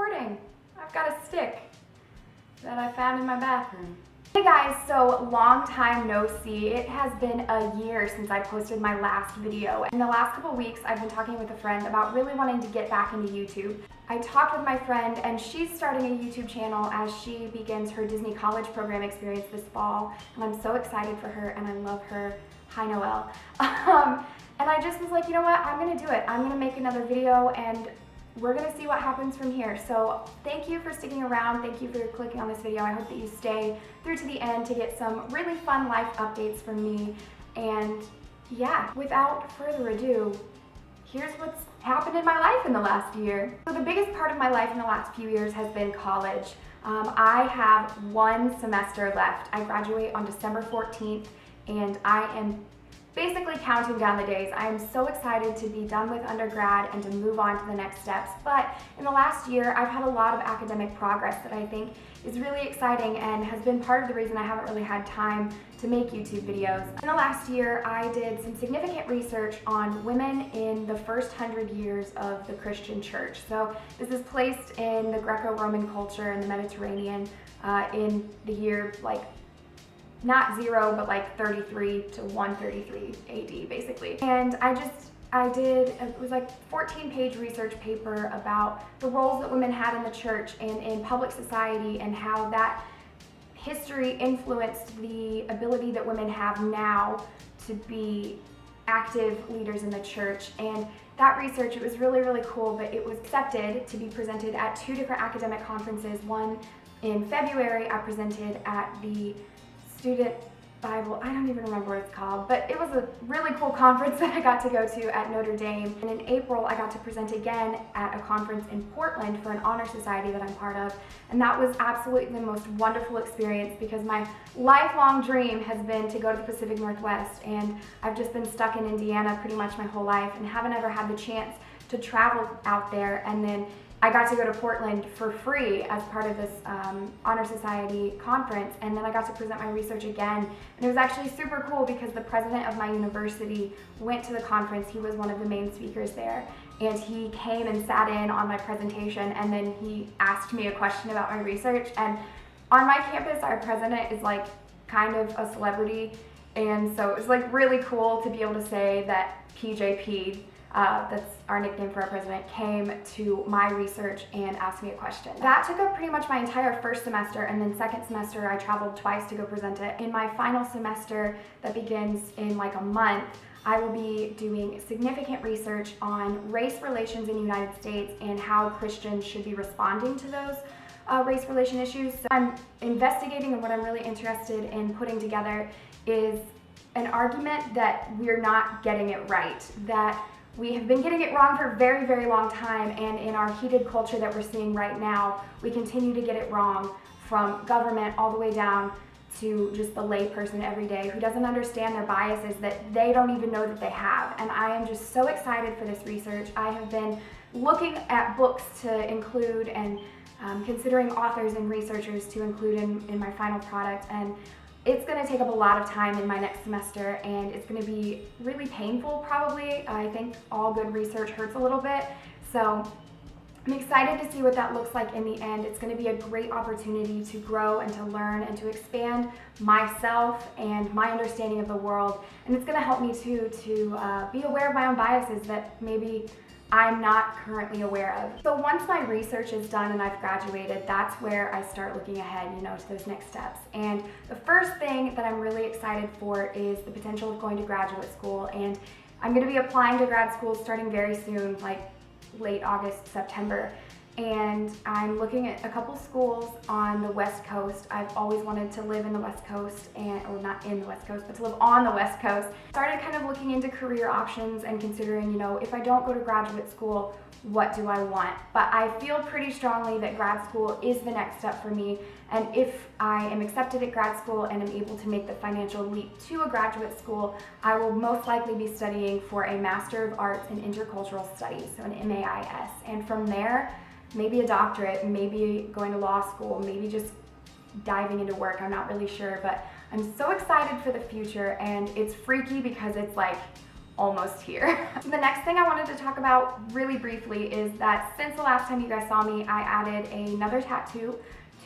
recording. I've got a stick that I found in my bathroom. Hey guys, so long time no see. It has been a year since I posted my last video. In the last couple weeks, I've been talking with a friend about really wanting to get back into YouTube. I talked with my friend and she's starting a YouTube channel as she begins her Disney College program experience this fall. And I'm so excited for her and I love her. Hi Noelle. And I just was like, you know what, I'm gonna do it. I'm gonna make another video and we're gonna see what happens from here. So thank you for sticking around. Thank you for clicking on this video. I hope that you stay through to the end to get some really fun life updates from me. And yeah, without further ado, here's what's happened in my life in the last year. So the biggest part of my life in the last few years has been college. I have one semester left. I graduate on December 14th and I am basically counting down the days. I am so excited to be done with undergrad and to move on to the next steps. But in the last year, I've had a lot of academic progress that I think is really exciting and has been part of the reason I haven't really had time to make YouTube videos. In the last year, I did some significant research on women in the first 100 years of the Christian church. So this is placed in the Greco-Roman culture in the Mediterranean in the year not 0, but 33 to 133 AD basically. And I did, it was 14-page research paper about the roles that women had in the church and in public society and how that history influenced the ability that women have now to be active leaders in the church. And that research, it was really, really cool, but it was accepted to be presented at 2 different academic conferences. One in February, I presented at the Student Bible, I don't even remember what it's called, but it was a really cool conference that I got to go to at Notre Dame. And in April, I got to present again at a conference in Portland for an honor society that I'm part of. And that was absolutely the most wonderful experience because my lifelong dream has been to go to the Pacific Northwest. And I've just been stuck in Indiana pretty much my whole life and haven't ever had the chance to travel out there. And then I got to go to Portland for free as part of this Honor Society conference, and then I got to present my research again. And it was actually super cool because the president of my university went to the conference. He was one of the main speakers there, and he came and sat in on my presentation, and then he asked me a question about my research. And on my campus, our president is kind of a celebrity, and so it was really cool to be able to say that PJP, that's our nickname for our president, came to my research and asked me a question. That took up pretty much my entire first semester, and then second semester I traveled twice to go present it. In my final semester that begins in a month, I will be doing significant research on race relations in the United States and how Christians should be responding to those race relation issues. So I'm investigating, and what I'm really interested in putting together is an argument that we're not getting it right, that we have been getting it wrong for a very, very long time, and in our heated culture that we're seeing right now, we continue to get it wrong, from government all the way down to just the lay person every day who doesn't understand their biases that they don't even know that they have. And I am just so excited for this research. I have been looking at books to include and considering authors and researchers to include in my final product, and it's going to take up a lot of time in my next semester, and it's going to be really painful probably. I think all good research hurts a little bit, so I'm excited to see what that looks like in the end. It's going to be a great opportunity to grow and to learn and to expand myself and my understanding of the world, and it's going to help me too to be aware of my own biases that maybe I'm not currently aware of. So once my research is done and I've graduated, that's where I start looking ahead, to those next steps. And the first thing that I'm really excited for is the potential of going to graduate school. And I'm gonna be applying to grad school starting very soon, late August, September. And I'm looking at a couple schools on the West Coast. I've always wanted to live in the West Coast, or not in the West Coast, but to live on the West Coast. Started kind of looking into career options and considering, if I don't go to graduate school, what do I want? But I feel pretty strongly that grad school is the next step for me. And if I am accepted at grad school and am able to make the financial leap to a graduate school, I will most likely be studying for a Master of Arts in Intercultural Studies, so an MAIS. And from there, maybe a doctorate, maybe going to law school, maybe just diving into work. I'm not really sure, but I'm so excited for the future, and it's freaky because it's almost here. The next thing I wanted to talk about really briefly is that since the last time you guys saw me, I added another tattoo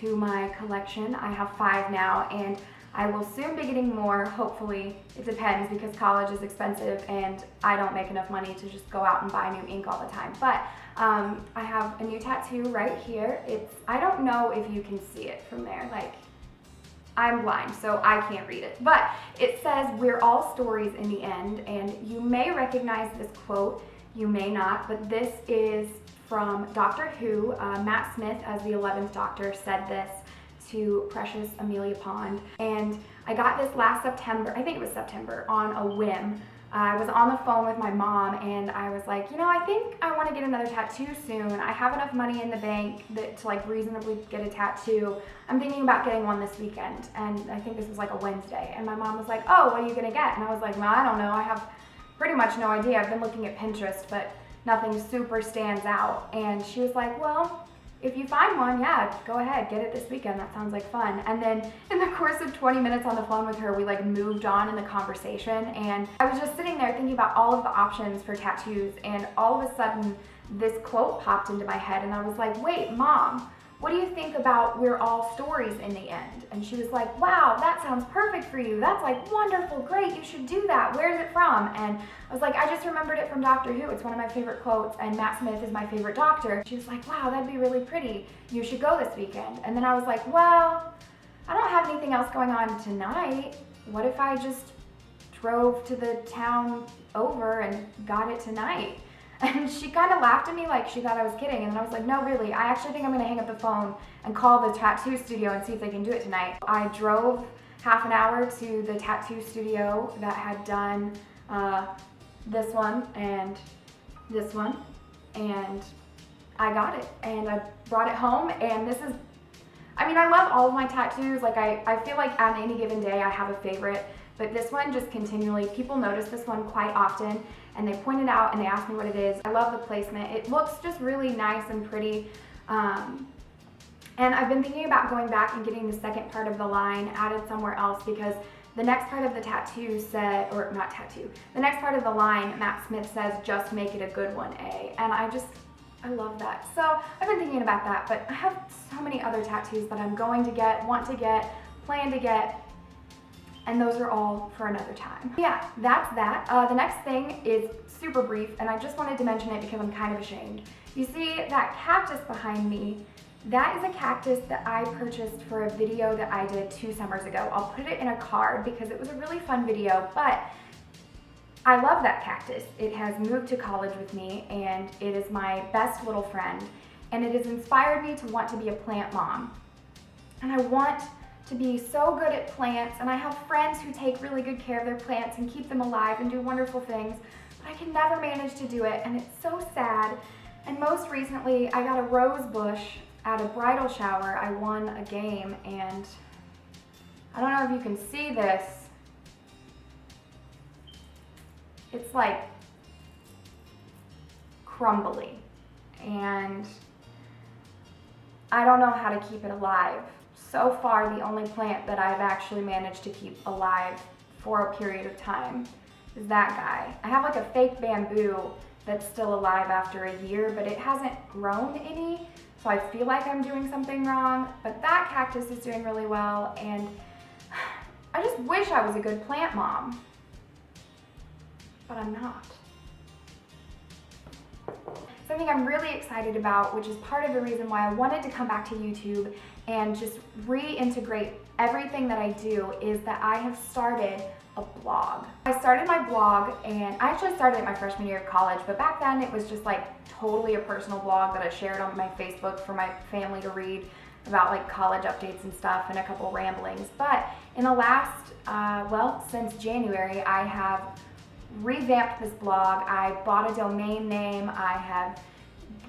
to my collection. I have 5 now, and I will soon be getting more, hopefully. It depends because college is expensive and I don't make enough money to just go out and buy new ink all the time. But I have a new tattoo right here. I don't know if you can see it from there. Like, I'm blind, so I can't read it. But it says, "We're all stories in the end," and you may recognize this quote, you may not, but this is from Doctor Who. Matt Smith, as the 11th Doctor, said this to Precious Amelia Pond, and I got this last September, I think it was September, on a whim. I was on the phone with my mom and I was like, you know, I think I want to get another tattoo soon. I have enough money in the bank to like reasonably get a tattoo. I'm thinking about getting one this weekend, and I think this was like a Wednesday, and my mom was like, oh, what are you gonna get? And I was like, well, I don't know, I have pretty much no idea. I've been looking at Pinterest, but nothing super stands out. And she was like, well, if you find one, yeah, go ahead, get it this weekend. That sounds like fun. And then in the course of 20 minutes on the phone with her, we like moved on in the conversation, and I was just sitting there thinking about all of the options for tattoos, and all of a sudden this quote popped into my head, and I was like, wait, Mom, what do you think about "we're all stories in the end"? And she was like, wow, that sounds perfect for you. That's like wonderful, great, you should do that. Where's it from? And I was like, I just remembered it from Doctor Who. It's one of my favorite quotes, and Matt Smith is my favorite doctor. She was like, wow, that'd be really pretty. You should go this weekend. And then I was like, well, I don't have anything else going on tonight. What if I just drove to the town over and got it tonight? And she kind of laughed at me like she thought I was kidding, and then I was like, no, really, I actually think I'm gonna hang up the phone and call the tattoo studio and see if they can do it tonight. I drove half an hour to the tattoo studio that had done this one and this one, and I got it, and I brought it home, and this is, I mean, I love all of my tattoos. Like, I feel like on any given day I have a favorite, but this one just continually, people notice this one quite often, and they point it out and they ask me what it is. I love the placement. It looks just really nice and pretty. And I've been thinking about going back and getting the second part of the line added somewhere else, because the next part of the tattoo said, or not tattoo, the next part of the line, Matt Smith says, "Just make it a good one, A." And I love that. So I've been thinking about that, but I have so many other tattoos that I'm going to get, want to get, plan to get, and those are all for another time. Yeah, that's that. The next thing is super brief, and I just wanted to mention it because I'm kind of ashamed. You see that cactus behind me? That is a cactus that I purchased for a video that I did 2 summers ago. I'll put it in a card because it was a really fun video, but I love that cactus. It has moved to college with me, and it is my best little friend, and it has inspired me to want to be a plant mom. And I want to be so good at plants, and I have friends who take really good care of their plants and keep them alive and do wonderful things, but I can never manage to do it, and it's so sad. And most recently, I got a rose bush at a bridal shower. I won a game, and I don't know if you can see this. It's like crumbly, and I don't know how to keep it alive. So far, the only plant that I've actually managed to keep alive for a period of time is that guy. I have like a fake bamboo that's still alive after a year, but it hasn't grown any, so I feel like I'm doing something wrong. But that cactus is doing really well, and I just wish I was a good plant mom, but I'm not. Something I'm really excited about, which is part of the reason why I wanted to come back to YouTube and just reintegrate everything that I do, is that I have started a blog. I started my blog, and I actually started it my freshman year of college, but back then it was just like totally a personal blog that I shared on my Facebook for my family to read about like college updates and stuff, and a couple ramblings. But in the last, since January, I have revamped this blog. I bought a domain name. I have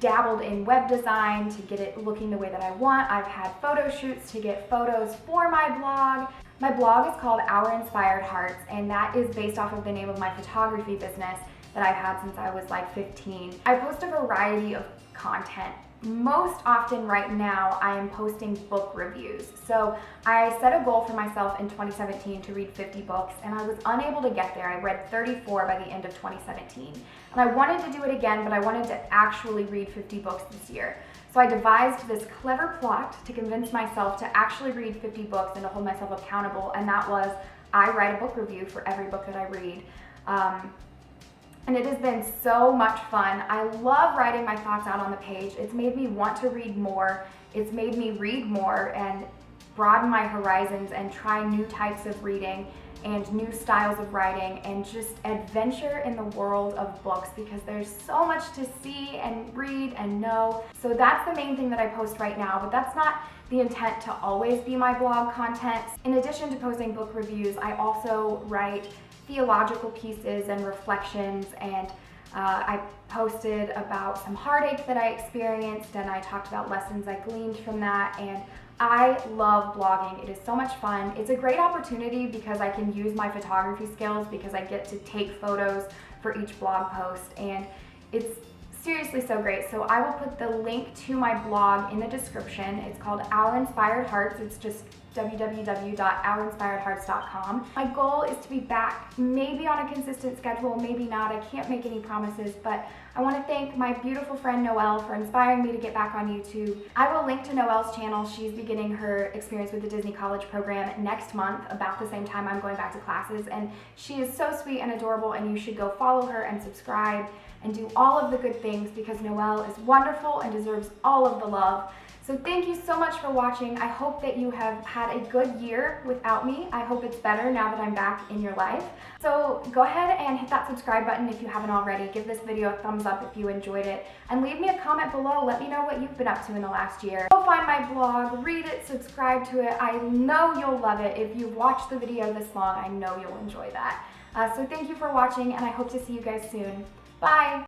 dabbled in web design to get it looking the way that I want. I've had photo shoots to get photos for my blog. My blog is called Our Inspired Hearts, and that is based off of the name of my photography business that I've had since I was like 15. I post a variety of content most often right now I am posting book reviews. So I set a goal for myself in 2017 to read 50 books, and I was unable to get there. I read 34 by the end of 2017. And I wanted to do it again, but I wanted to actually read 50 books this year. So I devised this clever plot to convince myself to actually read 50 books and to hold myself accountable, and that was I write a book review for every book that I read. And it has been so much fun. I love writing my thoughts out on the page. It's made me want to read more. It's made me read more and broaden my horizons and try new types of reading and new styles of writing and just adventure in the world of books, because there's so much to see and read and know. So that's the main thing that I post right now, but that's not the intent to always be my blog content. In addition to posting book reviews, I also write theological pieces and reflections, and I posted about some heartache that I experienced, and I talked about lessons I gleaned from that, and I love blogging. It is so much fun. It's a great opportunity because I can use my photography skills, because I get to take photos for each blog post, and it's seriously so great. So I will put the link to my blog in the description. It's called Our Inspired Hearts. It's just www.ourinspiredhearts.com. My goal is to be back, maybe on a consistent schedule, maybe not. I can't make any promises, but I want to thank my beautiful friend Noelle for inspiring me to get back on YouTube. I will link to Noelle's channel. She's beginning her experience with the Disney College program next month, about the same time I'm going back to classes, and she is so sweet and adorable, and you should go follow her and subscribe and do all of the good things, because Noelle is wonderful and deserves all of the love. So thank you so much for watching. I hope that you have had a good year without me. I hope it's better now that I'm back in your life. So go ahead and hit that subscribe button if you haven't already. Give this video a thumbs up if you enjoyed it, and leave me a comment below. Let me know what you've been up to in the last year. Go find my blog, read it, subscribe to it. I know you'll love it. If you've watched the video this long, I know you'll enjoy that. So thank you for watching, and I hope to see you guys soon. Bye!